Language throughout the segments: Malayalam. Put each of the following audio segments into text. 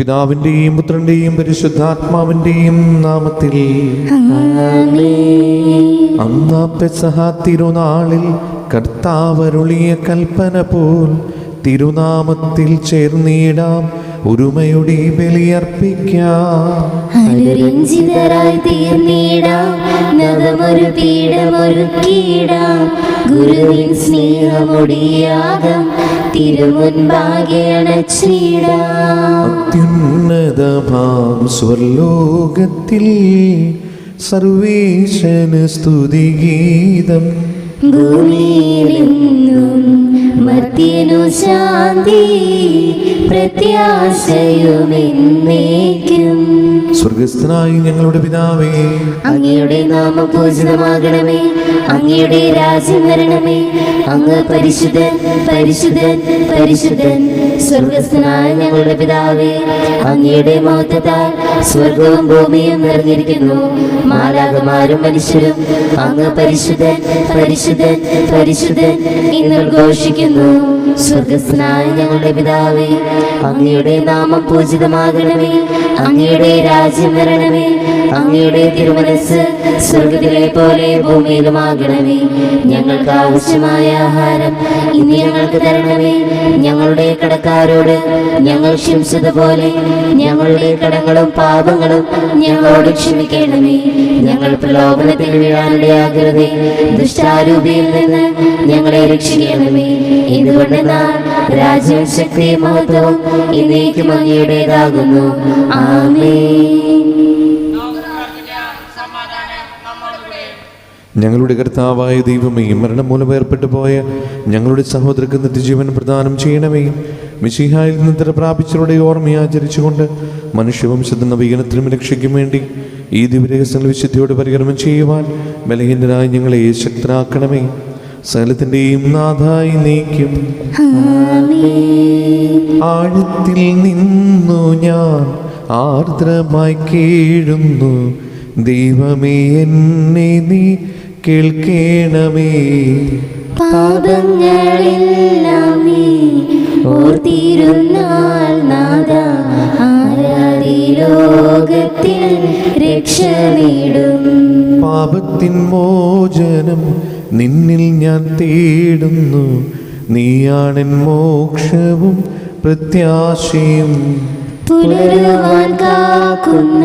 പിതാവിന്റെയും പുത്രന്റെയും പരിശുദ്ധാത്മാവിന്റെയും നാമത്തിൽ അന്നാ പെസഹ തിരുനാളിൽ കർത്താവരുളിയ കൽപ്പന പോൽ തിരുനാമത്തിൽ ചേർന്നിടാം, ഒരുമയുടെ ബലിയർപ്പിക്കാം. അനുരഞ്ജിതരായി തീർന്നിടാം, നവമൊരു പീഠമൊരുക്കിയിടാം. ഗുരുവിൻ സ്നേഹമൊടിയാകം തിരുമുൻപാകെ അണച്ചിടാം. അത്യുന്നതമാം സ്വർലോകത്തിൽ സർവേശന് സ്തുതിഗീതം. ഭൂമിയിലെന്നും മർത്യനു ശാന്തി, പ്രത്യാശയുമെന്നേക്കും. സ്വർഗസ്ഥനായ ഞങ്ങളുടെ പിതാവേ, അങ്ങയുടെ നാമം പൂജിതമാകണമേ. അങ്ങയുടെ രാജ്യം വരണമേ. അങ്ങ് പരിശുദ്ധൻ പരിശുദ്ധൻ പരിശുദ്ധൻ. സ്വർഗസ്ഥനായ ഞങ്ങളുടെ പിതാവേ, അങ്ങയുടെ മഹത്വത്താൽ സ്വർഗവും ഭൂമിയും നിറഞ്ഞിരിക്കുന്നു. മാലാഖമാരും മനുഷ്യരും അങ്ങ് പരിശുദ്ധൻ പരിശുദ്ധൻ പരിശുദ്ധൻ എന്ന് ഘോഷിക്കുന്നു. സ്വർഗസ്ഥനായ ഞങ്ങളുടെ പിതാവേ, അങ്ങയുടെ നാമം പൂജിതമാകണമേ. അങ്ങയുടെ രാജ്യം വരണമേ. അങ്ങയുടെ തിരുമനസ്സ് സ്വർഗത്തിലെ പോലെ ഭൂമിയിലുമാകണമേ. ഞങ്ങൾക്ക് ആവശ്യമായ ആഹാരം ഇന്ന് ഞങ്ങൾക്ക് തരണമേ. ഞങ്ങളുടെ കടക്കാരോട് ഞങ്ങൾ ക്ഷമിച്ചതുപോലെ ഞങ്ങളുടെ കടങ്ങളും പാപങ്ങളും ഞങ്ങളോട് ക്ഷമിക്കണമേ. ഞങ്ങൾ പ്രലോഭനത്തിൽ വീഴാനിടയാകരുതേ, ദുഷ്ടാരൂപിയിൽ നിന്ന് ഞങ്ങളെ രക്ഷിക്കണമേ. എന്തുകൊണ്ടെന്നാൽ രാജ്യവും ശക്തിയും മഹത്വവും എന്നേക്കും അങ്ങയുടേതാകുന്നു. ആമേൻ. ഞങ്ങളുടെ കർത്താവായ ദൈവമേ, മരണം മൂലം ഏർപ്പെട്ടു പോയ ഞങ്ങളുടെ സഹോദരർക്ക് നിത്യജീവൻ പ്രദാനം ചെയ്യണമേ. മിശിഹായിൽ നിന്ന് പ്രാപിച്ചവരുടെ ഓർമ്മയാചരിച്ചുകൊണ്ട് മനുഷ്യവംശത്തിന് നവീകരണത്തിനും രക്ഷയ്ക്കും വേണ്ടി ഈ ദിവ്യരഹസ്യങ്ങൾ വിശുദ്ധിയോട് പരികർമ്മം ചെയ്യുവാൻ ബലഹീനരായി ഞങ്ങളെ ശക്തരാക്കണമേ. സകലത്തിൻ്റെയും നാഥായി നീക്കും. ആഴത്തിൽ നിന്നു ഞാൻ ആർദ്രമായി കേഴുന്നു, ദൈവമേ എന്നെ നീ കേൾക്കേണമേ. പാപങ്ങളെല്ലാം നീ ഓർത്തിരുന്നാൽ നാഥാ, ആരാധി ലോകത്തിൽ രക്ഷ നേടും. പാപത്തിൻ മോചനം നിന്നിൽ ഞാൻ തേടുന്നു, നീയാണെൻ മോക്ഷവും പ്രത്യാശയും. പുലരുവാൻ കാക്കുന്ന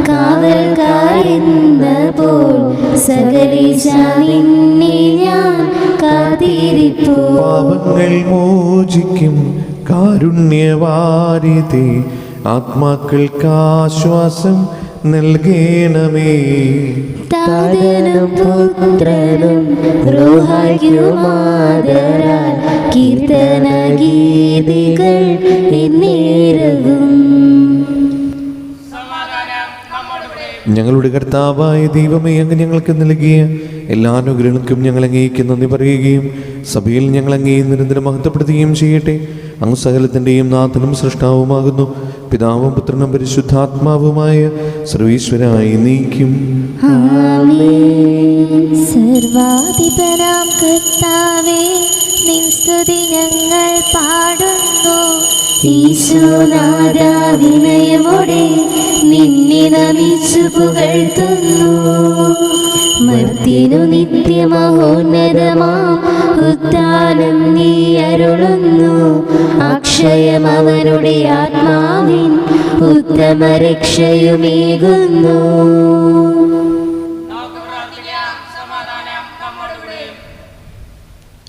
കാവൽക്കാരെന്ന പോൽ സകലേശ നിന്നെ ഞാൻ കാത്തിരിപ്പൂ. പാപങ്ങൾ മോചിക്കും കാരുണ്യവാരിധി, ആത്മാക്കൾക്ക് ആശ്വാസം നൽകണമേ. താതനും പുത്രനും റൂഹായ്ക്കുമാദരാൽ കീർത്തന ഗീതികൾ എന്നേരവും. ഞങ്ങളുടെ കർത്താവായ ദൈവമേ, അങ്ങ് ഞങ്ങൾക്ക് നൽകിയ എല്ലാ അനുഗ്രഹങ്ങൾക്കും ഞങ്ങൾ അങ്ങേക്ക് നന്ദി പറയുകയും സഭയിൽ ഞങ്ങൾ അങ്ങേ നിരന്തരം മഹത്വപ്പെടുത്തുകയും ചെയ്യട്ടെ. അങ്ങ് സകലത്തിൻ്റെയും നാഥനും സൃഷ്ടാവുമാകുന്നു. പിതാവും പുത്രനും പരിശുദ്ധാത്മാവുമായ സർവീശ്വരായി നീക്കും. സർവാധിപനാം കർത്താവേ, നിൻ സ്തുതി ഞങ്ങൾ പാടുന്നു. ഈശോനാഥാ, വിനയമോടെ നിന്നെ നമിച്ചു പുകഴ്ത്തുന്നു. മർത്യനു നിത്യമഹോന്നതമാം ഉദ്ധാനം നീ അരുളുന്നു. അക്ഷയം അവരുടെ ആത്മാവിൻ ഉത്തമ രക്ഷയുമേകുന്നു.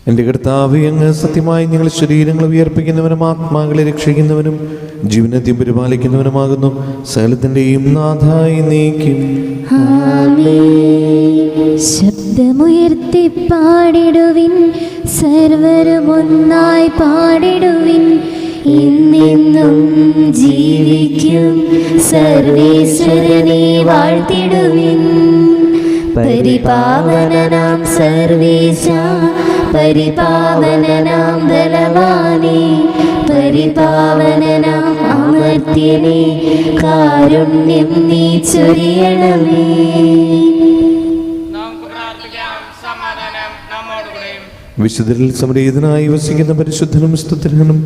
എൻ്റെ കർത്താവേ, അങ്ങ് സത്യമായി ഞങ്ങൾ ശരീരങ്ങൾ ഉയർപ്പിക്കുന്നവനും ആത്മാക്കളെ രക്ഷിക്കുന്നവനും ജീവനത്തെയും പരിപാലിക്കുന്നവനുമാകുന്നു. സകലത്തിൻ്റെയും നാഥായി നീക്കും. ശബ്ദമുയർത്തി പാടിടുവിൻ, സർവരും ഒന്നായി പാടിടുവിൻ. എന്നെന്നും ജീവിക്കും സർവേശ്വരനെ വാഴ്ത്തിടുവിൻ. പരിപാവനനാം സർവേശ, പരിപാവനനാം ബലവാനേ, പരിപാവനനാം അമർത്യനേ, കാരുണ്യം നീ ചൊരിയണമേ. വിശുദ്ധരിൽ സമരീതനായി വസിക്കുന്ന പരിശുദ്ധനും സ്തുത്യനും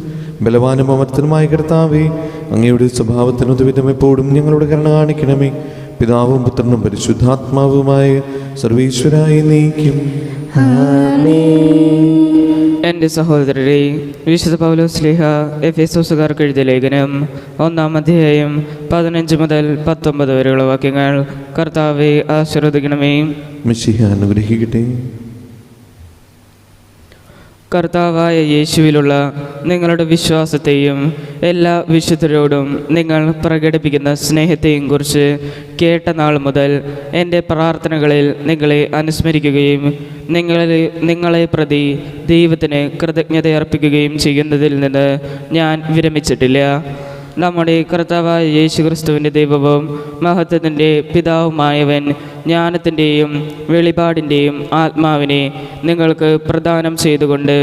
ബലവാനും അമർത്തനുമായ കർത്താവേ, അങ്ങയുടെ സ്വഭാവത്തിനൊതുവിധം എപ്പോഴും ഞങ്ങളോട് കരുണ കാണിക്കണമേ. പിതാവും പുത്രനും പരിശുദ്ധാത്മാവുമായ സർവീശ്വരായി നീക്കും. എൻ്റെ സഹോദരരെ, വിശുദ്ധ പൗലോസ് ശ്ലീഹ എഫെസോസുകാർക്ക് എഴുതിയ ലേഖനം 1-ാം അധ്യായം 15 മുതൽ 19 വരെയുള്ള വാക്യങ്ങൾ. കർത്താവെ ആശീർവദിക്കണമേ. മിശിഹ അനുഗ്രഹിക്കട്ടെ. കർത്താവായ യേശുവിലുള്ള നിങ്ങളുടെ വിശ്വാസത്തെയും എല്ലാ വിശുദ്ധരോടും നിങ്ങൾ പ്രകടിപ്പിക്കുന്ന സ്നേഹത്തെയും കുറിച്ച് കേട്ട നാൾ മുതൽ എൻ്റെ പ്രാർത്ഥനകളിൽ നിങ്ങളെ അനുസ്മരിക്കുകയും നിങ്ങളെ പ്രതി ദൈവത്തിന് കൃതജ്ഞതയർപ്പിക്കുകയും ചെയ്യുന്നതിൽ നിന്ന് ഞാൻ വിരമിച്ചിട്ടില്ല. നമ്മുടെ കർത്താവായ യേശുക്രിസ്തുവിൻ്റെ ദൈവവും മഹത്വത്തിൻ്റെ പിതാവുമായവൻ ജ്ഞാനത്തിൻ്റെയും വെളിപാടിൻ്റെയും ആത്മാവിനെ നിങ്ങൾക്ക് പ്രദാനം ചെയ്തുകൊണ്ട്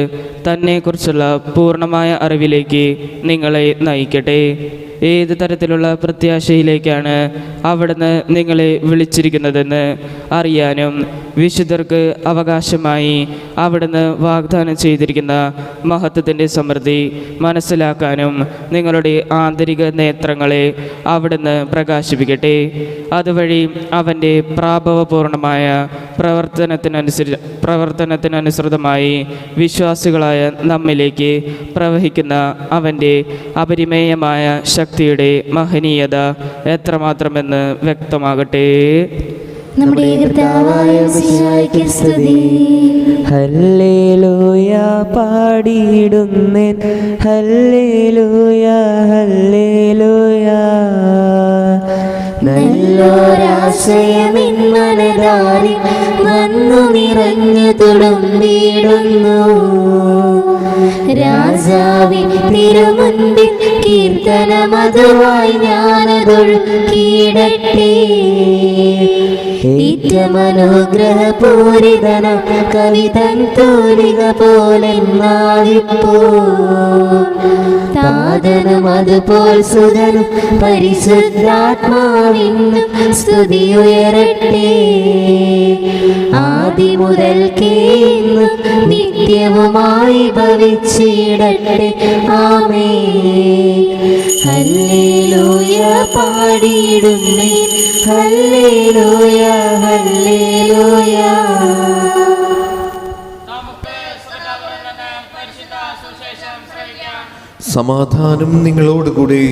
തന്നെക്കുറിച്ചുള്ള പൂർണ്ണമായ അറിവിലേക്ക് നിങ്ങളെ നയിക്കട്ടെ. ഏത് തരത്തിലുള്ള പ്രത്യാശയിലേക്കാണ് അവിടുന്ന് നിങ്ങളെ വിളിച്ചിരിക്കുന്നതെന്ന് അറിയാനും വിശുദ്ധർക്ക് അവകാശമായി അവിടുന്ന് വാഗ്ദാനം ചെയ്തിരിക്കുന്ന മഹത്വത്തിൻ്റെ സമൃദ്ധി മനസ്സിലാക്കാനും നിങ്ങളുടെ ആന്തരിക നേത്രങ്ങളെ അവിടുന്ന് പ്രകാശിപ്പിക്കട്ടെ. അതുവഴി അവൻ്റെ പ്രാഭവപൂർണമായ പ്രവർത്തനത്തിനനുസൃതമായി വിശ്വാസികളായ നമ്മിലേക്ക് പ്രവഹിക്കുന്ന അവൻ്റെ അപരിമേയമായ ശക്തിയുടെ മഹനീയത എത്രമാത്രമെന്ന് വ്യക്തമാകട്ടെ. നമ്മുടെ കർത്താവായ മിശിഹായ്ക്ക് സ്തുതി. ഹല്ലേലൂയ പാടിയിടുന്നേൻ, ഹല്ലേലൂയ ഹല്ലേലൂയ. നല്ലൊരാശയം മനതാരിൽ വന്നു നിറഞ്ഞു തുളുമ്പിടുന്നു. രാജാവിൻ തിരുമുൻപിൽ കീർത്തനമതുവായി ഞാനതൊഴുക്കിയിടട്ടെ. ഏറ്റമനുഗ്രഹപൂരിതന കവിതൻ തൂലിക പോലെ നാവിപ്പോ. താതനും അതുപോൽ സുതനും പരിശുദ്ധാത്മാവിനും സ്തുതിയുയരട്ടെ. ആദി മുതൽക്കേ ഇന്നും നിത്യവുമായി ഭവിച്ചിടട്ടെ. ആമേൻ. ഹല്ലേലൂയ പാടിയിടുന്നേ, ഹല്ലേലൂയ ഹല്ലേലൂയ. സമാധാനം നിങ്ങളോടുകൂടെ.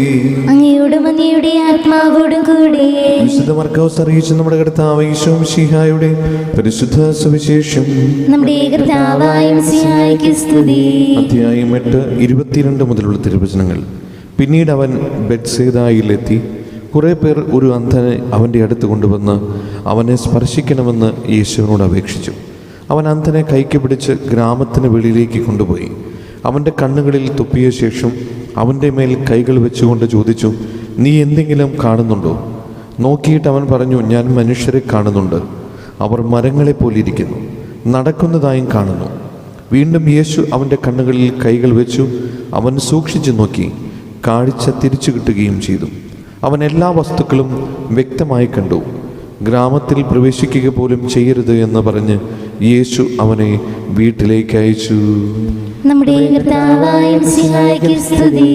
അങ്ങയോടും അങ്ങയുടെ ആത്മാവോടും കൂടെ. വിശുദ്ധ മർക്കോസ് അറിയിച്ച നമ്മുടെ കർത്താവ് യേശു മിശിഹായുടെ പരിശുദ്ധ സുവിശേഷം. നമ്മുടെ കർത്താവായ മിശിഹായ്ക്ക് സ്തുതി. അധ്യായം 8:22 മുതലുള്ള തിരുവചനങ്ങൾ. പിന്നീട് അവൻ ബെത്സേദായിലെത്തി. കുറേ പേർ ഒരു അന്ധനെ അവൻ്റെ അടുത്ത് കൊണ്ടുവന്ന് അവനെ സ്പർശിക്കണമെന്ന് യേശുവിനോട് അപേക്ഷിച്ചു. അവൻ അന്ധനെ കൈക്ക് പിടിച്ച് ഗ്രാമത്തിന് വെളിയിലേക്ക് കൊണ്ടുപോയി. അവൻ്റെ കണ്ണുകളിൽ തുപ്പിയ ശേഷം അവൻ്റെ മേൽ കൈകൾ വെച്ചുകൊണ്ട് ചോദിച്ചു, നീ എന്തെങ്കിലും കാണുന്നുണ്ടോ? നോക്കിയിട്ട് അവൻ പറഞ്ഞു, ഞാൻ മനുഷ്യരെ കാണുന്നുണ്ട്. അവർ മരങ്ങളെ പോലിരിക്കുന്നു, നടക്കുന്നതായും കാണുന്നു. വീണ്ടും യേശു അവൻ്റെ കണ്ണുകളിൽ കൈകൾ വെച്ചു. അവൻ സൂക്ഷിച്ചു നോക്കി, കാഴ്ച തിരിച്ചു കിട്ടുകയും ചെയ്തു. അവൻ എല്ലാ വസ്തുക്കളും വ്യക്തമായി കണ്ടു. ഗ്രാമത്തിൽ പ്രവേശിക്കുക പോലും ചെയ്യരുത് എന്ന് പറഞ്ഞ് യേശു അവനെ വീട്ടിലേക്ക് അയച്ചു. നമ്മുടെ കർത്താവായ മിശിഹായ്ക്ക് സ്തുതി.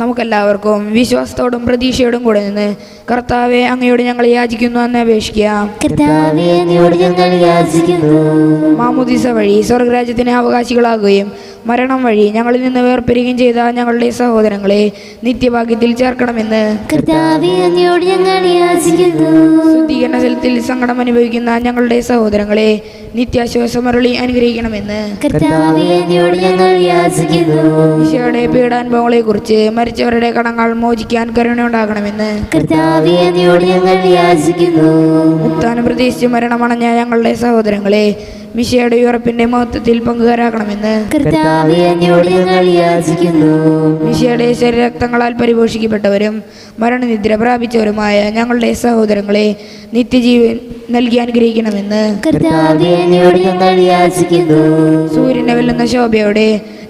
നമുക്കെല്ലാവർക്കും വിശ്വാസത്തോടും പ്രതീക്ഷയോടും കൂടെ നിന്ന് കർത്താവെ അങ്ങയോട് ഞങ്ങൾ യാചിക്കുന്നു എന്ന് അപേക്ഷിക്കാം. കർത്താവേ, അങ്ങയോട് ഞങ്ങൾ യാചിക്കുന്നു. മാമോദീസ വഴി സ്വർഗരാജ്യത്തിന് അവകാശികളാകുകയും മരണം വഴി ഞങ്ങളിൽ നിന്ന് വേർപിരിയുകയും ചെയ്ത ഞങ്ങളുടെ സഹോദരങ്ങളെ നിത്യഭാഗ്യത്തിൽ ചേർക്കണമെന്ന് കർത്താവേ, അങ്ങയോട് ഞങ്ങൾ യാചിക്കുന്നു. ശുദ്ധീകരണ സ്ഥലത്തിൽ സങ്കടം അനുഭവിക്കുന്ന ഞങ്ങളുടെ സഹോദരങ്ങളെ നിത്യാശ്വാസമരുളി അനുഗ്രഹിക്കണമെന്ന് കർത്താവേ, അങ്ങയോട് ഞങ്ങൾ യാചിക്കുന്നു. ഈശോയുടെ പീഡാനുഭവങ്ങളെ കുറിച്ച് മരിച്ചവരുടെ കടങ്ങൾ മോചിക്കാൻ കരുണയുണ്ടാകണമെന്ന് കർത്താവേ, അങ്ങയോട് ഞങ്ങൾ യാചിക്കുന്നു. ഉത്ഥാനം പ്രതീക്ഷിച്ച് മരണമണഞ്ഞ ഞങ്ങളുടെ സഹോദരങ്ങളെ മിശിഹായുടെ ഉറപ്പിന്റെ മഹത്വത്തിൽ പങ്കുകാരാക്കണമെന്ന് കർത്താവേ, അങ്ങയോട് ഞങ്ങൾ യാചിക്കുന്നു. മിശിഹായുടെ ശരീരരക്തങ്ങളാൽ പരിപോഷിക്കപ്പെട്ടവരും മരണനിദ്ര പ്രാപിച്ചവരുമായ ഞങ്ങളുടെ സഹോദരങ്ങളെ നിത്യജീവൻ നൽകി അനുഗ്രഹിക്കണമെന്ന് കർത്താവേ, അങ്ങയോട് ഞങ്ങൾ യാചിക്കുന്നു. സൂര്യനെ വെല്ലുന്ന ശോഭയോടെ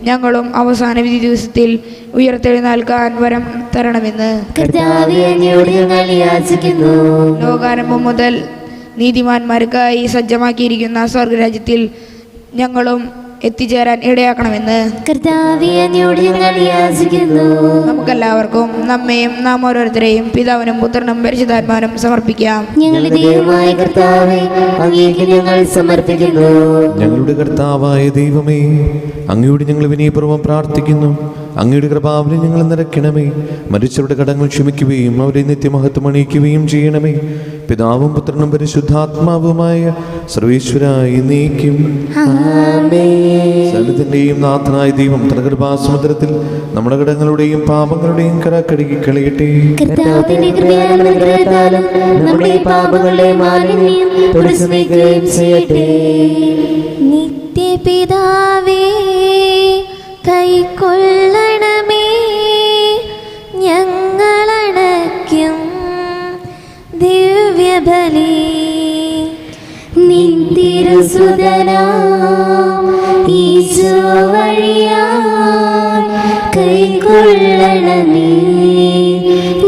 ഞങ്ങളും അവസാന വിധി ദിവസത്തിൽ ഉയർത്തെഴുന്നേൽക്കാൻ വരം തരണമെന്ന് കർത്താവേ, അങ്ങയോട് ഞങ്ങൾ യാചിക്കുന്നു. ലോകാരംഭം മുതൽ നീതിമാന്മാർക്കായി സജ്ജമാക്കിയിരിക്കുന്ന സ്വർഗരാജ്യത്തിൽ ഞങ്ങളും എത്തിച്ചേരാൻ ഇടയാക്കണമെന്ന് കർത്താവേ, അങ്ങയോട് ഞങ്ങൾ യാചിക്കുന്നു. നമുക്കെല്ലാവർക്കും നമ്മയും നാം ഓരോരുത്തരെയും പിതാവിനും പുത്രനും പരിശുദ്ധാത്മാവിനും സമർപ്പിക്കാം. ഞങ്ങളുടെ ദൈവമായ കർത്താവേ, അങ്ങേക്ക് ഞങ്ങൾ സമർപ്പിക്കുന്നു. ഞങ്ങളുടെ കർത്താവായ ദൈവമേ, അങ്ങയോട് ഞങ്ങൾ വിനയപൂർവ്വം പ്രാർത്ഥിക്കുന്നു. അങ്ങയുടെ കൃപാവലി ഞങ്ങൾ നിറയ്ക്കണമേ. മരിച്ചവരുടെ കടങ്ങൾ ക്ഷമിക്കുകയും അവരെ നിത്യമഹത്വം അണിയിക്കുകയും ചെയ്യണമേ. പിതാവും പുത്രനും പരിശുദ്ധാത്മാവുമായ സർവേശ്വരായി നീക്കും. സകലത്തിന്റെയും നാഥനായ ദൈവം തന്റെ കൃപാസമുദ്രത്തിൽ നമ്മുടെ കടങ്ങളുടെയും പാപങ്ങളുടെയും കര കഴുകി കളയട്ടെ. കർത്താവിന്റെ കൃപയാലും അനുഗ്രഹത്താലും നമ്മുടെ പാപങ്ങളുടെ മാലിന്യം തുടച്ചു നീക്കുകയും ചെയ്യട്ടെ. നിത്യപിതാവേ, കൈക്കൊള്ളണമേ ഞങ്ങളണയ്ക്കും ദിവ്യബലി. നിന്തിരുസുതനാം ഈശോ വഴിയാൽ കൈക്കൊള്ളണമേ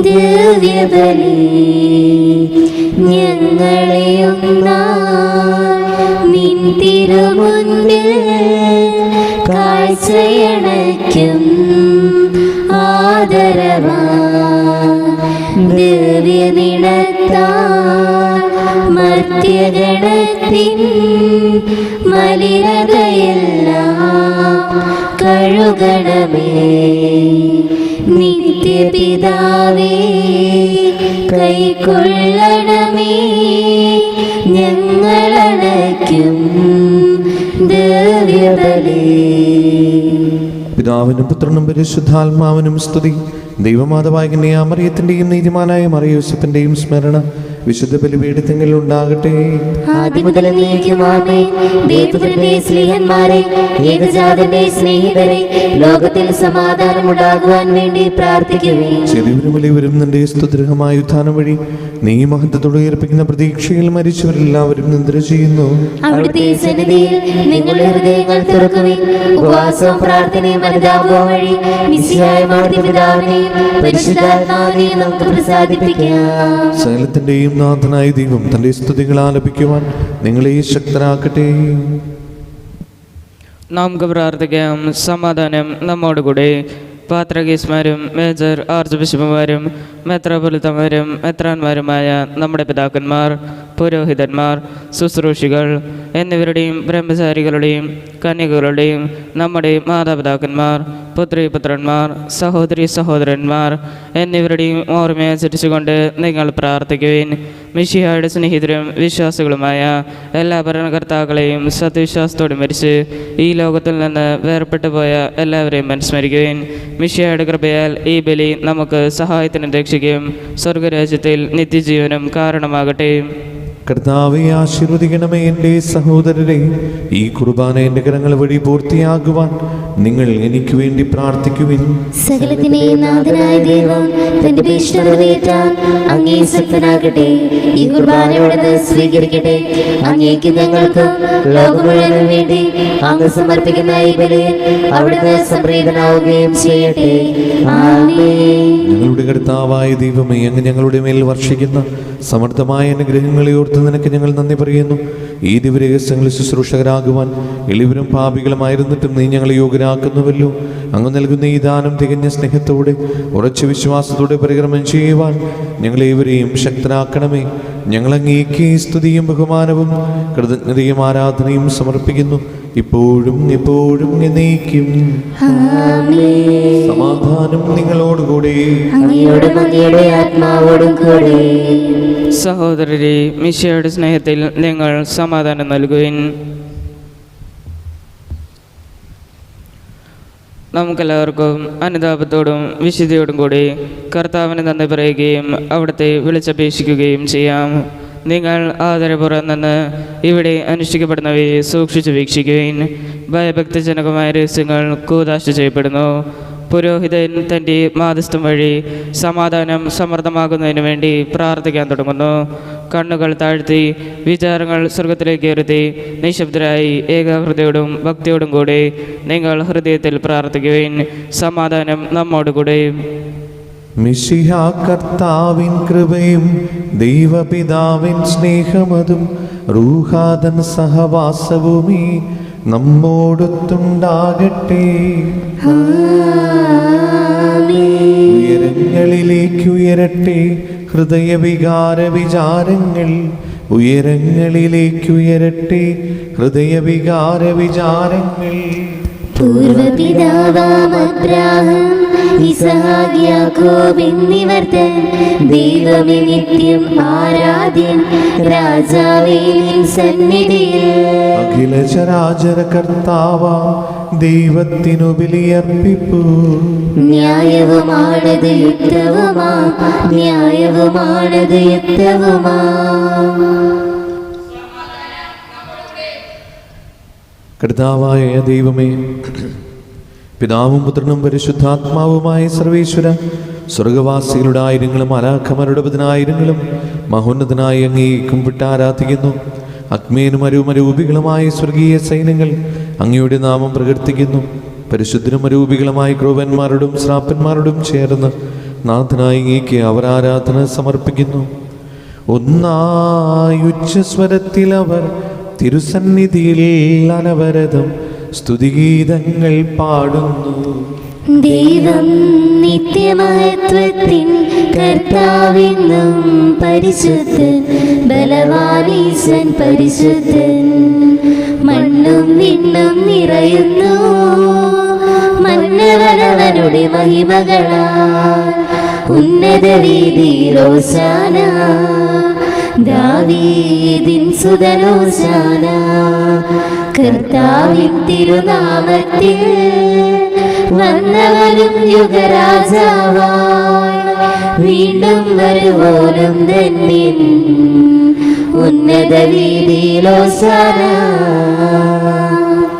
ദിവ്യബലി. ഞങ്ങളെയൊന്നാം നിൻ തിരുമുൻപിൽ കാഴ്ചയണയ്ക്കും ആദരവാ. ദിവ്യനിണത്താൽ മർത്യഗണത്തിൻ മലിനതയെല്ലാം കഴുകണമേ. നിത്യപിതാവേ, കൈക്കൊള്ളണമേ ഞങ്ങളണയ്ക്കും ദിവ്യബലി. പിതാവിനും പുത്രനും പരിശുദ്ധാത്മാവിനും സ്തുതി. ദൈവമാതാവായ മറിയത്തിന്റെയും നീതിമാനായ മറിയൂസഫിന്റെയും സ്മരണ വിശുദ്ധ ബലിപീഠത്തിൽ ഉണ്ടാകട്ടെ. ആദിമുതൽ എന്നേക്കും ആമേൻ. ദൈവപുത്രന്റെ സ്നേഹന്മാരെ, ഏകജാതന്റെ സ്നേഹിതരെ, ലോകത്തിൽ സമാധാനം ഉണ്ടാകുവാൻ വേണ്ടി പ്രാർത്ഥിക്കുവിൻ. ചെറിയവരും വലിയവരും നിന്റെ സ്തുതിർഹമായ ഉത്ഥാനം വഴി നീ മഹത്വത്തോടെ ഉയർപ്പിക്കുന്ന പ്രതീക്ഷയിൽ മരിച്ചവരെല്ലാവരും നിദ്ര ചെയ്യുന്നു. അവിടുത്തെ സന്നിധിയിൽ നിങ്ങളുടെ ഹൃദയങ്ങൾ തുറക്കുവിൻ. ഉപവാസവും പ്രാർത്ഥനയും അനുതാപവും വഴി മിശിഹായ പിതാവിനെയും പരിശുദ്ധാത്മാവിനെയും നമുക്ക് പ്രസാദിപ്പിക്കാം. സകലത്തിന്റെയും നാഥനായ ദൈവം തന്റെ സ്തുതികൾ ആലപിക്കുവാൻ നിങ്ങളെ ശക്തരാക്കട്ടെ. നമുക്ക് പ്രാർത്ഥിക്കാം. സമാധാനം നമ്മോടുകൂടെ. പാത്രകീസ്മാരും മേജർ ആർച്ച് ബിഷപ്പുമാരും മെത്രാപൊലിത്തമാരും മെത്രാന്മാരുമായ നമ്മുടെ പിതാക്കന്മാർ, പുരോഹിതന്മാർ, ശുശ്രൂഷികൾ എന്നിവരുടെയും ബ്രഹ്മചാരികളുടെയും കന്യകകളുടെയും നമ്മുടെ മാതാപിതാക്കന്മാർ, പുത്രീപുത്രന്മാർ, സഹോദരി സഹോദരന്മാർ എന്നിവരുടെയും ഓർമ്മയാചരിച്ചുകൊണ്ട് നിങ്ങൾ പ്രാർത്ഥിക്കുവിൻ. മിശിഹായുടെ സ്നേഹിതരും വിശ്വാസികളുമായ എല്ലാ ഭരണകർത്താക്കളെയും സത്യവിശ്വാസത്തോടെ മരിച്ച് ഈ ലോകത്തിൽ നിന്ന് വേർപെട്ടു പോയ എല്ലാവരെയും അനുസ്മരിക്കുവിൻ. മിശിഹായുടെ കൃപയാൽ ഈ ബലി നമുക്ക് സഹായത്തിനും രക്ഷിക്കുകയും സ്വർഗരാജ്യത്തിൽ നിത്യജീവനും കാരണമാകട്ടെ. കർത്താവെ ആശീർവദിക്കണമേ. എൻ്റെ സഹോദരരെ, ഈ കുർബാന എൻ്റെ കരങ്ങൾ വഴി പൂർത്തിയാകുവാൻ നിങ്ങൾ എനിക്ക് വേണ്ടി പ്രാർത്ഥിക്കുവിൻ. സകലത്തിനെയും നാഥനായ ദൈവം തന്റെ ഭീഷണി നിറവേറ്റാൻ അങ്ങേ ശക്തനാകട്ടെ. ഈ കുർബാനയോടത് സ്വീകരിക്കട്ടെ. അങ്ങേക്ക് ഞങ്ങൾക്കും ലോകം മുഴുവനും വേണ്ടി അങ്ങ് സമർപ്പിക്കുന്ന ഈ ബലിയിൽ അവിടുന്ന് സംപ്രീതനാവുകയും ചെയ്യട്ടെ. ആമേൻ. ഞങ്ങളുടെ കർത്താവായ ദൈവമേ, അങ്ങ് ഞങ്ങളുടെ മേൽ വർഷിക്കുന്ന സമർത്ഥമായ അനുഗ്രഹങ്ങളെ ഓർത്ത് നിനക്ക് ഞങ്ങൾ നന്ദി പറയുന്നു. ഈ ദിവ്യരഹസ്യങ്ങളിൽ ശുശ്രൂഷകരാകുവാൻ എളിവരും പാപികളുമായിരുന്നിട്ടും നീ ഞങ്ങളെ യോഗ്യരാക്കുന്നുവല്ലോ. അങ്ങ് നൽകുന്ന ഈ ദാനം തികഞ്ഞ സ്നേഹത്തോടെ ഉറച്ച വിശ്വാസത്തോടെ പരിക്രമം ചെയ്യുവാൻ ഞങ്ങളേവരെയും ശക്തരാക്കണമേ. ഞങ്ങൾ അങ്ങേക്ക് സ്തുതിയും ബഹുമാനവും കൃതജ്ഞതയും ആരാധനയും സമർപ്പിക്കുന്നു, ഇപ്പോഴും എപ്പോഴും എന്നേക്കും. സമാധാനം നിങ്ങളോടുകൂടെ. സഹോദരരെ, മിശിഹായുടെ സ്നേഹത്തിൽ നിങ്ങൾ സമാധാനം നൽകുവിൻ. നമുക്കെല്ലാവർക്കും അനുതാപത്തോടും വിശുദ്ധിയോടും കൂടി കർത്താവിന് നന്ദി പറയുകയും അവിടുത്തെ വിളിച്ചപേക്ഷിക്കുകയും ചെയ്യാം. നിങ്ങൾ ആദരപൂർവ്വം നിന്ന് ഇവിടെ അനുഷ്ഠിക്കപ്പെടുന്നവയെ സൂക്ഷിച്ചു വീക്ഷിക്കുകയും ഭയഭക്തിജനകമായ രഹസ്യങ്ങൾ കൂദാശ ചെയ്യപ്പെടുന്നു. പുരോഹിതൻ തൻ്റെ മാധ്യസ്ഥം വഴി സമാധാനം സമൃദ്ധമാകുന്നതിന് വേണ്ടി പ്രാർത്ഥിക്കാൻ തുടങ്ങുന്നു. കണ്ണുകൾ താഴ്ത്തി വിചാരങ്ങൾ സ്വർഗത്തിലേക്ക് ഉയർത്തി നിശബ്ദരായി ഏകാഗ്രതയോടും ഭക്തിയോടും കൂടി നിങ്ങൾ ഹൃദയത്തിൽ പ്രാർത്ഥിക്കുവിൻ. സമാധാനം നമ്മോടുകൂടെ. മിശിഹാ കർത്താവിൻ കൃപയും ദൈവപിതാവിൻ സ്നേഹമതും റൂഹാദൻ സഹവാസവുമീ നമ്മോടൊത്തുണ്ടാകട്ടെ. ഉയരങ്ങളിലേക്കുയരട്ടെ ഹൃദയവികാര വിചാരങ്ങൾ, ഉയരങ്ങളിലേക്കുയരട്ടെ ഹൃദയവികാര വിചാരങ്ങൾ. പൂർവപിതാവാം അബ്രാഹാം ഇസഹാക്ക് യാക്കോബ് എന്നിവർ തൻ ദൈവമേ നിത്യം ആരാധ്യൻ രാജാവേ നിൻ സന്നിധിയിൽ. അഖില ചരാചര കർത്താവാ ദൈവത്തിനു ബലിയർപ്പിപ്പൂ. ന്യായവുമാണത് യുക്തവുമാ, ന്യായവുമാണത് യുക്തവുമാ. കർത്താവായ ദൈവമേ, പിതാവും പുത്രനും പരിശുദ്ധാത്മാവുമായ സർവേശ്വര, സ്വർഗവാസികളുടെ ആയിരങ്ങളും മാലാഖമാരുടെ പതിനായിരങ്ങളും മഹോന്നതനായി അങ്ങേ കുമ്പിട്ട് ആരാധിക്കുന്നു. അഗ്മേനും അരൂപീകളുമായ സ്വർഗീയ സൈന്യങ്ങൾ അങ്ങയുടെ നാമം പ്രകീർത്തിക്കുന്നു. പരിശുദ്ധരും അരൂപികളുമായ ക്രൂവന്മാരോടും ശ്രാപ്പന്മാരോടും ചേർന്ന് നാഥനായി അങ്ങേക്ക് അവർ ആരാധന സമർപ്പിക്കുന്നു. ഒന്നായി ഉച്ചസ്വരത്തിൽ അവർ തിരുസന്നിധിയിൽ അനവരതം സ്തുതിഗീതങ്ങൾ പാടുന്നു. ദൈവം നിത്യമഹത്വത്തിൻ കർത്താവെന്നും പരിശുദ്ധൻ, ബലവാനീശൻ പരിശുദ്ധൻ. മണ്ണും വിണ്ണും നിറയുന്നു മന്നവനവനുടെ മഹിമകളാൽ. ഉന്നത വീതിയിൽ ഹോശാന, ദാവീദിൻ സുതനോശാന. കർത്താവിൻ തിരുനാമത്തിൽ വന്നവനും യുഗരാജാവായി വീണ്ടും വരുവോനും ധന്യൻ. ഉന്നത വീതിയിൽ ഹോശാന.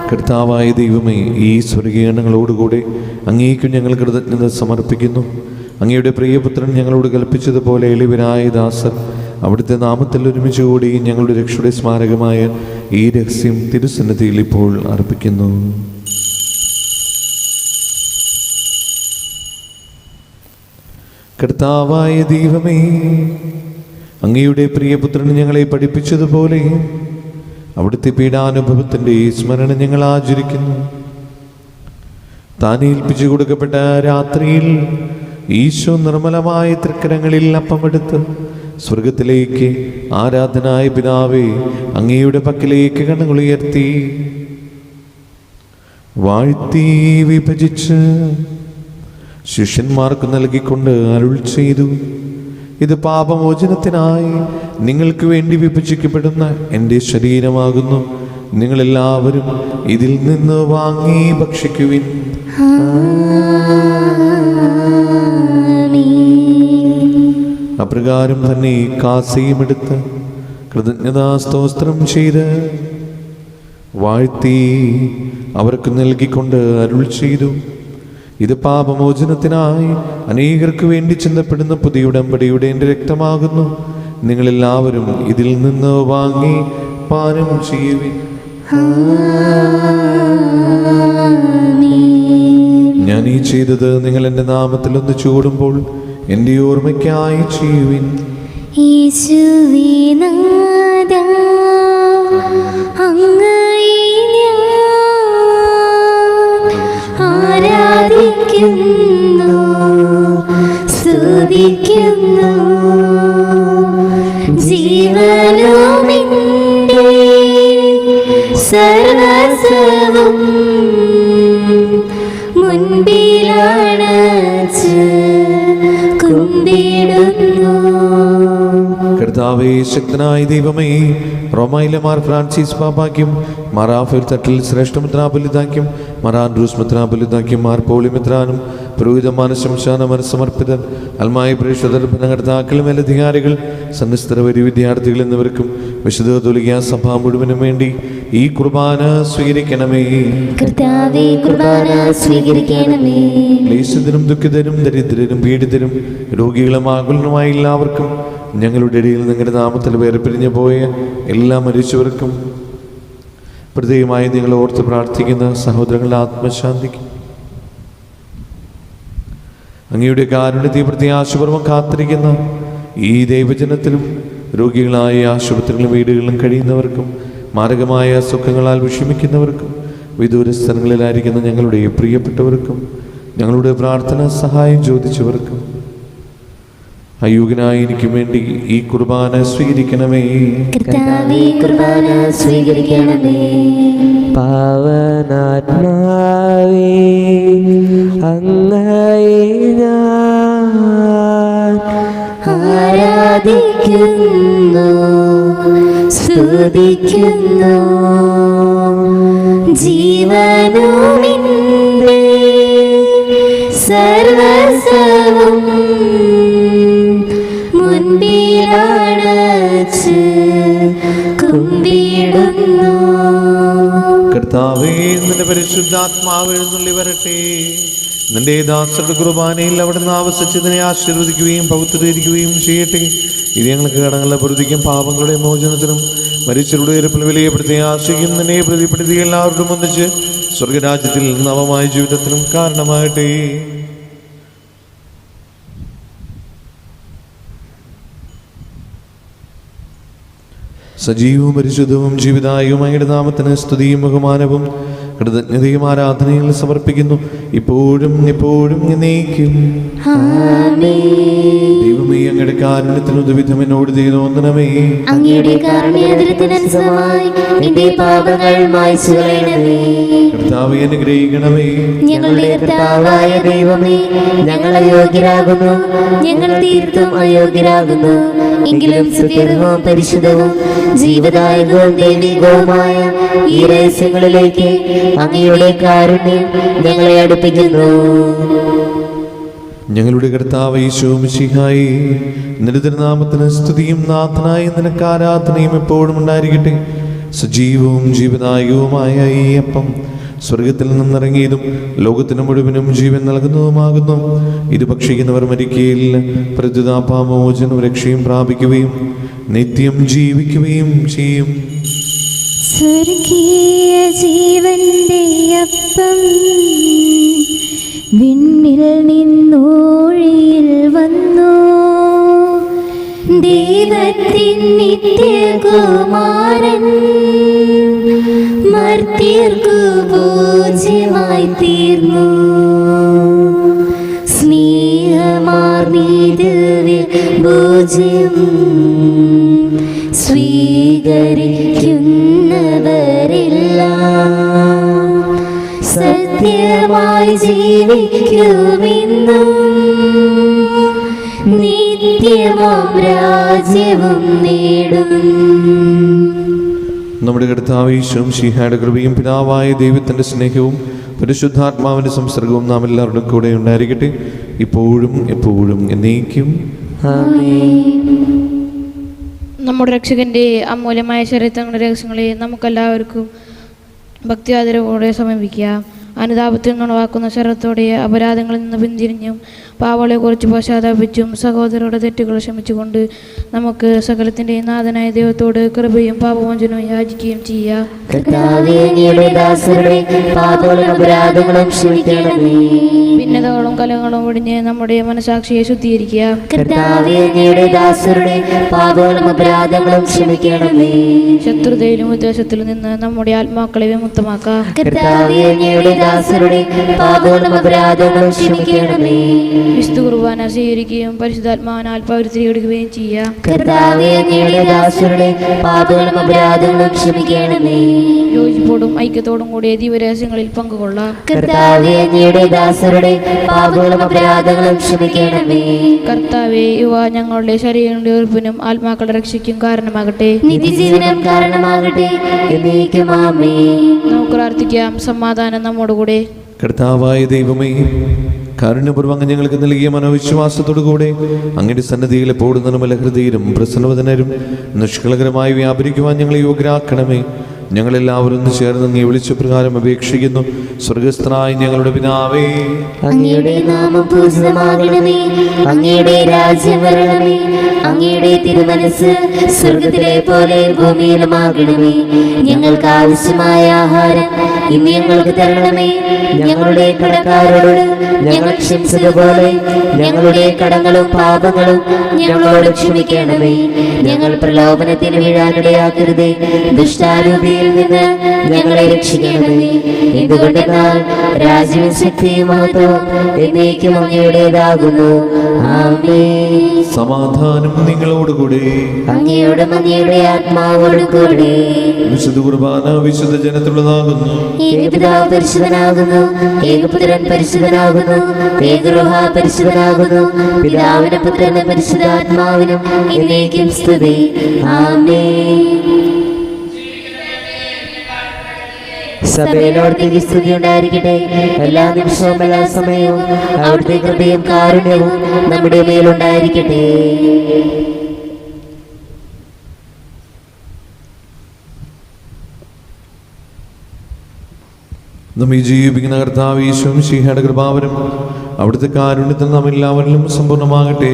കർത്താവായ ദൈവമേ, ഈ സ്വർഗീയങ്ങളോടുകൂടെ അങ്ങേക്കും ഞങ്ങൾ കൃതജ്ഞത സമർപ്പിക്കുന്നു. അങ്ങയുടെ പ്രിയപുത്രൻ ഞങ്ങളോട് കൽപ്പിച്ചതുപോലെ എളിവരായ ദാസർ അവിടുത്തെ നാമത്തിൽ ഒരുമിച്ച് കൂടി ഞങ്ങളുടെ രക്ഷയുടെ സ്മാരകമായ ഈ രഹസ്യം തിരുസന്നിധിയിൽ ഇപ്പോൾ അർപ്പിക്കുന്നു. കർത്താവായ ദൈവമേ, അങ്ങയുടെ പ്രിയപുത്രൻ ഞങ്ങളെ പഠിപ്പിച്ചതുപോലെ അവിടുത്തെ പീഡാനുഭവത്തിൻ്റെ സ്മരണ ഞങ്ങൾ ആചരിക്കുന്നു. താൻ ഏൽപ്പിച്ചു കൊടുക്കപ്പെട്ട രാത്രിയിൽ ഈശോ നിർമ്മലമായ തൃക്കരങ്ങളിൽ അപ്പമെടുത്ത് സ്വർഗത്തിലേക്ക് ആരാധനായ പിതാവേ അങ്ങയുടെ പക്കലേക്ക് കണ്ണുകളുയർത്തി വാഴ്ത്തി വിഭജിച്ച് ശിഷ്യന്മാർക്ക് നൽകിക്കൊണ്ട് അരുൾ ചെയ്തു: ഇത് പാപമോചനത്തിനായി നിങ്ങൾക്ക് വേണ്ടി വിഭജിക്കപ്പെടുന്ന എൻ്റെ ശരീരമാകുന്നു. നിങ്ങളെല്ലാവരും ഇതിൽ നിന്ന് വാങ്ങി ഭക്ഷിക്കുവിൻ. അപ്രകാരം തന്നെ കാസയും എടുത്ത് കൃതജ്ഞതാസ്തോത്രം ചെയ്ത് വാഴ്ത്തി അവർക്ക് നൽകിക്കൊണ്ട് അരുൾ ചെയ്തു: ഇത് പാപമോചനത്തിനായി അനേകർക്ക് വേണ്ടി ചിന്തപ്പെടുന്ന പുതിയ ഉടമ്പടിയുടെ എൻ്റെ രക്തമാകുന്നു. നിങ്ങളെല്ലാവരും ഇതിൽ നിന്ന് വാങ്ങി പാനം ചെയ്യുവിൻ. ഞാൻ ഈ ചെയ്തത് നിങ്ങൾ എൻ്റെ നാമത്തിൽ ഒന്ന് ചൂടുമ്പോൾ എൻ്റെ ഓർമ്മയ്ക്കായി ചെയ്യുവിൻ. യേശുവേ നാഥാ, അങ്ങയെ ഞാൻ ആരാധിക്കുന്നു, സ്തുതിക്കുന്നു. ജീവനുമെൻ്റെ സർവസ്വവും മുൻപിലണച്ച് കുമ്പിടുന്നു. കർത്താവേ, ശക്തനായ ദൈവമേ, റോമായിലെ മാർ ഫ്രാൻസിസ് പാപ്പാക്കും മാർ റാഫേൽ തട്ടിൽ ശ്രേഷ്ഠ മിത്രാപൊലീത്താക്കും മാർ ആൻഡ്രൂസ് മിത്രാപൊലീത്താക്കും മാർ പോളി മിത്രാനും പുരോഹിത മാനശംശാന മനസ്സമർപ്പിതർ അൽമായ പ്രേക്ഷകർ ഭരണകർത്താക്കൾ മേലധികാരികൾ സന്യസ്തര വരി വിദ്യാർത്ഥികൾ എന്നിവർക്കും വിശുദ്ധ കത്തോലിക്കാ സഭ മുഴുവനും വേണ്ടി ഈ കുർബാന സ്വീകരിക്കണമേ. കർത്താവേ, കുർബാന സ്വീകരിക്കണമേ. ക്ലേശിതരും ദുഃഖിതരും ദരിദ്രരും പീഡിതരും രോഗികളും ആകുലനുമായ എല്ലാവർക്കും ഞങ്ങളുടെ ഇടയിൽ നിങ്ങളുടെ നാമത്തിൽ വേർപിരിഞ്ഞു പോയ എല്ലാ മരിച്ചവർക്കും പ്രത്യേകമായി നിങ്ങൾ ഓർത്ത് പ്രാർത്ഥിക്കുന്ന സഹോദരങ്ങളുടെ ആത്മശാന്തിക്ക് അങ്ങയുടെ കാരുണ്യത്തെ പ്രത്യാശപൂർവ്വം കാത്തിരിക്കുന്ന ഈ ദൈവജനത്തിലും രോഗികളായ ആശുപത്രികളിലും വീടുകളിലും കഴിയുന്നവർക്കും മാരകമായ സുഖങ്ങളാൽ വിഷമിക്കുന്നവർക്കും വിദൂര സ്ഥലങ്ങളിലായിരിക്കുന്ന ഞങ്ങളുടെ പ്രിയപ്പെട്ടവർക്കും ഞങ്ങളുടെ പ്രാർത്ഥന സഹായം ചോദിച്ചവർക്കും അയോഗ്യനായ എനിക്ക് വേണ്ടി ഈ കുർബാന സ്വീകരിക്കണമേ. കർത്താവേ, കുർബാന സ്വീകരിക്കണമേ. പാവനാത്മാവേ, അങ്ങയെ ഞാൻ ആരാധിക്കുന്നു, സ്തുതിക്കുന്നു. ജീവനുമിന്റെ സർവസ്വവും മുൻപിലണച്ച് കുമ്പിടുന്നു. കർത്താവേ, നിന്റെ പരിശുദ്ധാത്മാവ് എഴുന്നള്ളി വരട്ടെ. നിന്റെ ദാസരുടെ കുർബാനയിൽ അവിടുന്ന് ആവസിച്ചതിനെ ആശീർവദിക്കുകയും പവിത്രീകരിക്കുകയും ചെയ്യട്ടെ. ഇത് ഞങ്ങൾക്ക് കടങ്ങളുടെ പ്രതിക്കും പാപങ്ങളുടെ മോചനത്തിനും മരിച്ചവരുടെ ഉയർപ്പിൽ വലിയ പ്രത്യാശയും നിന്നെ പ്രതിപ്പെടുത്തി എല്ലാവരോടും ഒന്നിച്ച് സ്വർഗരാജ്യത്തിൽ നവമായ ജീവിതത്തിനും കാരണമാകട്ടെ. സജീവവും പരിശുദ്ധവും ജീവിതായുമായുടെ നാമത്തിന് സ്തുതിയും ബഹുമാനവും കൃതജ്ഞതയും ആരാധനയിൽ സമർപ്പിക്കുന്നു, ഇപ്പോഴും എപ്പോഴും എന്നേക്കും. ദൈവമേ, അങ്ങയുടെ കാരുണ്യത്തിന് ഉദ്വിധം എന്നോട് തോന്നണമേ. അങ്ങയുടെ കാരുണ്യത്തിനനുസരിച്ച് എന്റെ പാപങ്ങൾ മായ്ച്ചു കളയണമേ. കർത്താവേ, അനുഗ്രഹിക്കണമേ. ഞങ്ങളുടെ കർത്താവായ ദൈവമേ, ഞങ്ങൾ അയോഗ്യരാകുന്നു, ഞങ്ങൾ തീർത്തും അയോഗ്യരാകുന്നു. എങ്കിലും സുദീർഘവും പരിശുദ്ധവും ജീവദായകവും ദൈവികവുമായ ഈ രഹസ്യങ്ങളിലേക്ക് അങ്ങയുടെ കാരുണ്യം ഞങ്ങളെ അടുപ്പിക്കുന്നു. ഞങ്ങളുടെ കർത്താവ് യേശു മിശിഹായേ, നിന്റെ തിരുനാമത്തിന് സ്തുതിയും നാഥനായ നിനക്ക് ആരാധനയും എപ്പോഴും ഉണ്ടായിരിക്കട്ടെ. സജീവവും ജീവദായകവുമായ ഈ അപ്പം സ്വർഗത്തിൽ നിന്നിറങ്ങിയതും ലോകത്തിന് മുഴുവനും ജീവൻ നൽകുന്നതുമാകുന്നു. ഇത് ഭക്ഷിക്കുന്നവർ മരിക്കുകയില്ല, പ്രതിതാപാമോചനവും രക്ഷയും പ്രാപിക്കുകയും നിത്യം ജീവിക്കുകയും ചെയ്യും. സ്വർഗീയ ജീവന്റെ അപ്പം വിണ്ണിൽ നിന്നോഴിയിൽ വന്നു. ദൈവത്തിൻ നിത്യകുമാരൻ മർത്യർക്കു പൂജ്യമായി തീർന്നു. സ്നേഹമാർന്നീതിൽ പൂജ്യം സ്വീകരിക്കുന്നവരെല്ലാം സത്യമായി ജീവിക്കുമെന്നും നിത്യവും രാജ്യവും നേടും. നമ്മുടെ കർത്താവ് യേശു മിശിഹായുടെ കൃപയും പിതാവായ ദൈവത്തിന്റെ സ്നേഹവും പരിശുദ്ധാത്മാവിന്റെ സംസർഗവും നാം എല്ലാവരുടെ കൂടെ ഉണ്ടായിരിക്കട്ടെ, ഇപ്പോഴും എപ്പോഴും എന്നേക്കും. നമ്മുടെ രക്ഷകന്റെ അമൂല്യമായ ശരീരങ്ങളുടെ രഹസ്യങ്ങളെ നമുക്കെല്ലാവർക്കും ഭക്തി ആദരവോടെ സമീപിക്കാം. അനുതാപത്തിൽ നിന്നുളവാക്കുന്ന ശരത്തോടെ അപരാധങ്ങളിൽ നിന്ന് പിന്തിരിഞ്ഞും പാവങ്ങളെക്കുറിച്ച് പശ്ചാത്താപിച്ചും സഹോദരരുടെ തെറ്റുകൾ ക്ഷമിച്ചുകൊണ്ട് നമുക്ക് സകലത്തിൻ്റെ നാഥനായ ദൈവത്തോട് കൃപയും പാപമോചനവും യാചിക്കുകയും ചെയ്യാം. ഭിന്നതകളും കലങ്ങളും ഒഴിഞ്ഞ് നമ്മുടെ മനസാക്ഷിയെ ശുദ്ധീകരിക്കുക. ശത്രുതയിലും ഉദ്ദേശത്തിലും നിന്ന് നമ്മുടെ ആത്മാക്കളെ വിമുക്തമാക്കാം. വിശുദ്ധ കുർബാന സ്വീകരിക്കുകയും പരിശുദ്ധാത്മാവിനാൽ പവിത്രീകരിക്കുകയും ചെയ്യാം. യോജിപ്പോടും ഐക്യത്തോടും കൂടി ദൈവരഹസ്യങ്ങളിൽ പങ്കുകൊള്ളാം. കർത്താവേ, ഇവ ഞങ്ങളുടെ ശരീരങ്ങളുടെ ഉറപ്പിനും ആത്മാക്കളുടെ രക്ഷയ്ക്കും കാരണമാകട്ടെ, നിത്യജീവനം കാരണമാകട്ടെ. നമുക്ക് പ്രാർത്ഥിക്കാം. സമാധാനം നമ്മോടുകൂടെ. കർത്താവായ ദൈവമേ, കാരുണ്യപൂർവ്വം അങ്ങ് ഞങ്ങൾക്ക് നൽകിയ മനോവിശ്വാസത്തോടുകൂടെ അങ്ങയുടെ സന്നദ്ധിയിൽ എപ്പോഴും നിർമ്മല ഹൃദയരും പ്രസന്നവദനരും നിഷ്കളങ്കരമായി വ്യാപരിക്കുവാൻ ഞങ്ങളെ യോഗ്യരാക്കണമേ. ഞങ്ങളെല്ലാവരും ഒന്ന് ചേർന്ന് അങ്ങേ വിളിച്ച പ്രകാരം അപേക്ഷിക്കുന്നു. സ്വർഗസ്ഥനായ ഞങ്ങളുടെ പിതാവേ, അങ്ങയുടെ നാമം പൂജിതമാകണമേ. അങ്ങയുടെ രാജ്യം വരണമേ. അങ്ങയുടെ തിരുമനസ് സ്വർഗത്തിലെ പോലെ ഭൂമിയിലുമാകണമേ. ഞങ്ങൾക്ക് ആവശ്യമായ ആഹാരം ഇന്ന് ഞങ്ങൾക്ക് തരണമേ. ഞങ്ങളുടെ കടക്കാരോട് ഞങ്ങൾ ക്ഷമിച്ചതുപോലെ ഞങ്ങളുടെ കടങ്ങളും പാപങ്ങളും ഞങ്ങളോട് ക്ഷമിക്കണമേ. ഞങ്ങൾ പ്രലോഭനത്തിന് വീഴാനിടയാക്കരുതേ. ദുഷ്ടാരൂപിയിൽ നിന്ന് ഞങ്ങളെ രക്ഷിക്കണമേ. എന്തുകൊണ്ടെന്നാൽ രാജ്യവും ശക്തിയും മഹത്വവും എന്നേക്കും അങ്ങയുടേതാകുന്നു. ആമേൻ. സമാധാനം നിങ്ങളോടുകൂടെ. അങ്ങയോടും അങ്ങയുടെ ആത്മാവോടും കൂടെ. വിശുദ്ധ കുർബാന വിശുദ്ധ ജനത്തിലുള്ളതാകുന്നു. ഏകപിതാവ് പരിശുദ്ധനാകുന്നു. ഏകപുത്രൻ പരിശുദ്ധനാകുന്നു. ഏകഗൃഹ പരിശുദ്ധനാകുന്നു. പിതാവിനും പുത്രനും പരിശുദ്ധാത്മാവിനും എന്നേക്കും സ്തുതി. ആമേൻ. സഭയിലോടത്തേക്ക് സ്തുതി ഉണ്ടായിരിക്കട്ടെ. എല്ലാ നിമിഷവും എല്ലാ സമയവും അവിടുത്തെ കൃപയും കാരുണ്യവും നമ്മുടെ മേലുണ്ടായിരിക്കട്ടെ. നമ്മെ ജീവിക്കുന്ന കർത്താവ് ഈശോ മിശിഹായുടെ കൃപാവരം അവിടുത്തെ കാരുണ്യത്തിൽ നാം എല്ലാവരിലും സമ്പൂർണ്ണമാകട്ടെ.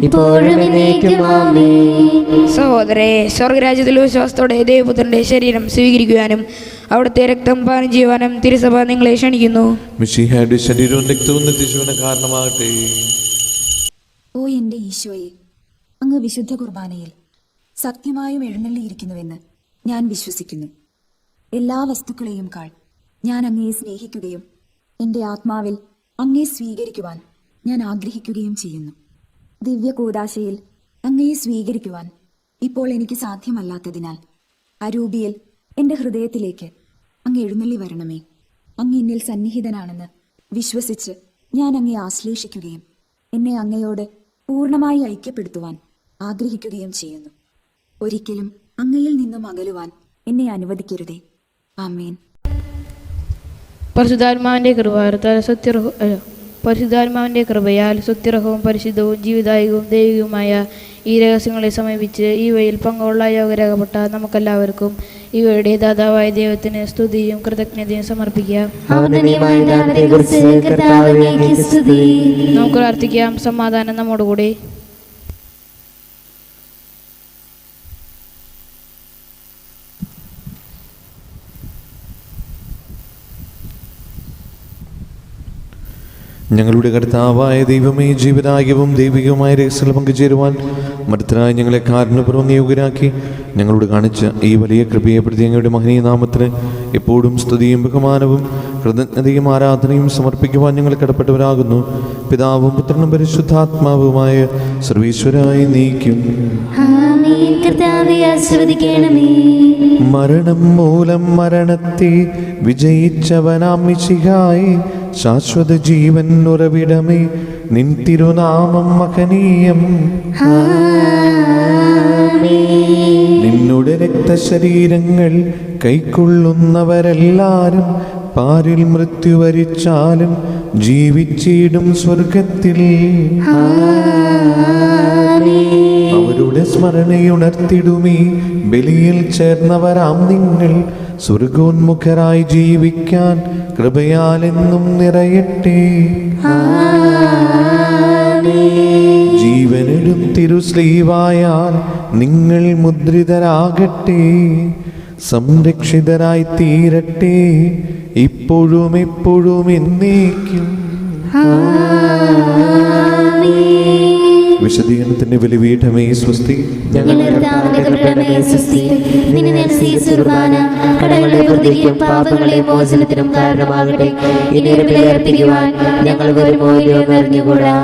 ഇപ്പോഴും എന്നേക്കും ആമേൻ. സഹോദരേ, സ്വർഗരാജ്യത്തിൽ വിശ്വാസത്തോടെ ദൈവപുത്രന്റെ ശരീരം സ്വീകരിക്കുവാനും അവിടുത്തെ രക്തം പാനം ചെയ്യുവാനും തിരുസഭ നിങ്ങളെ ക്ഷണിക്കുന്നു. മിശിഹായുടെ ശരീരവും രക്തവും നിത്യജീവന് കാരണമാകട്ടെ. ഓ എൻ്റെ ഈശോയെ, അങ്ങ് വിശുദ്ധ കുർബാനയിൽ സത്യമായും എഴുന്നള്ളിയിരിക്കുന്നുവെന്ന് ഞാൻ വിശ്വസിക്കുന്നു. എല്ലാ വസ്തുക്കളെയും കാൾ ഞാൻ അങ്ങയെ സ്നേഹിക്കുകയും എൻ്റെ ആത്മാവിൽ അങ്ങയെ സ്വീകരിക്കുവാൻ ഞാൻ ആഗ്രഹിക്കുകയും ചെയ്യുന്നു. ദിവ്യ കൂദാശയിൽ അങ്ങയെ സ്വീകരിക്കുവാൻ ഇപ്പോൾ എനിക്ക് സാധ്യമല്ലാത്തതിനാൽ അരൂപിയിൽ എൻ്റെ ഹൃദയത്തിലേക്ക് അങ്ങ് എഴുന്നള്ളി വരണമേ. അങ്ങ് എന്നിൽ സന്നിഹിതനാണെന്ന് വിശ്വസിച്ച് ഞാൻ അങ്ങയെ ആശ്ലേഷിക്കുകയും എന്നെ അങ്ങയോട് പൂർണ്ണമായി ഐക്യപ്പെടുത്തുവാൻ ആഗ്രഹിക്കുകയും ചെയ്യുന്നു. ഒരിക്കലും അങ്ങയിൽ നിന്നും അകലുവാൻ എന്നെ അനുവദിക്കരുതേ. ആമേൻ. പരിശുദ്ധാത്മാവിന്റെ കൃപയാൽ സുത്യർഹവും പരിശുദ്ധവും ജീവിതായികവും ദൈവികവുമായ ഈ രഹസ്യങ്ങളെ സമീപിച്ച് ഈ വഴിയിൽ പങ്കുള്ള യോഗ്യരാകപ്പെട്ട നമുക്കെല്ലാവർക്കും ഇവയുടെ ദാതാവായ ദൈവത്തിന് സ്തുതിയും കൃതജ്ഞതയും സമർപ്പിക്കാം. നമുക്ക് പ്രാർത്ഥിക്കാം. സമാധാനം നമ്മോടുകൂടി. ഞങ്ങളുടെ കർത്താവായ ദൈവമേ, ജീവനായകവും ദൈവികവുമായ രഹസ്യങ്ങൾ പങ്കുചേരുവാൻ മർത്തനായ ഞങ്ങളെ കാരുണ്യപൂർവ്വം യോഗ്യരാക്കി ഞങ്ങളോട് കാണിച്ച ഈ വലിയ കൃപയെ പ്രതി ഞങ്ങളുടെ മഹനീയ നാമത്തിന് എപ്പോഴും സ്തുതിയും ബഹുമാനവും കൃതജ്ഞതയും ആരാധനയും സമർപ്പിക്കുവാൻ ഞങ്ങൾ കടപ്പെട്ടവരാകുന്നു. പിതാവും പുത്രനും പരിശുദ്ധാത്മാവുമായ സർവീശ്വരായി നീക്കും. മരണം മൂലം മരണത്തെ വിജയിച്ചവനാം മിശിഹായേ, ശാശ്വത ജീവൻ ഉറവിടമേ, നിൻ തിരുനാമം മഹനീയം. നിന്നുടെ രക്തശരീരങ്ങൾ കൈക്കൊള്ളുന്നവരെല്ലാരും പാരിൽ മൃത്യു വരിച്ചാലും ജീവിച്ചിടും സ്വർഗത്തിൽ. അവരുടെ സ്മരണയുണർത്തിടുമീ ബലിയിൽ ചേർന്നവരാം നിങ്ങൾ സ്വർഗോന്മുഖരായി ജീവിക്കാൻ കൃപയാലെന്നും നിറയട്ടെ. ജീവനിടും തിരുസ്ലീവായാൽ നിങ്ങൾ മുദ്രിതരാകട്ടെ, സംരക്ഷിതരായി തീരട്ടെ, ഇപ്പോഴും എപ്പോഴും എന്നേക്കും. വിശദീകരണത്തിന്റെ ബലിപീഠമേ സ്വസ്തി. കടങ്ങളുടെ പ്രതിക്കും പാപങ്ങളെ മോചനത്തിനും കാരണമാകട്ടെ. ഇനി ബലിയർപ്പിക്കുവാൻ ഞങ്ങൾ വരുമോ അറിഞ്ഞുകൂടാ.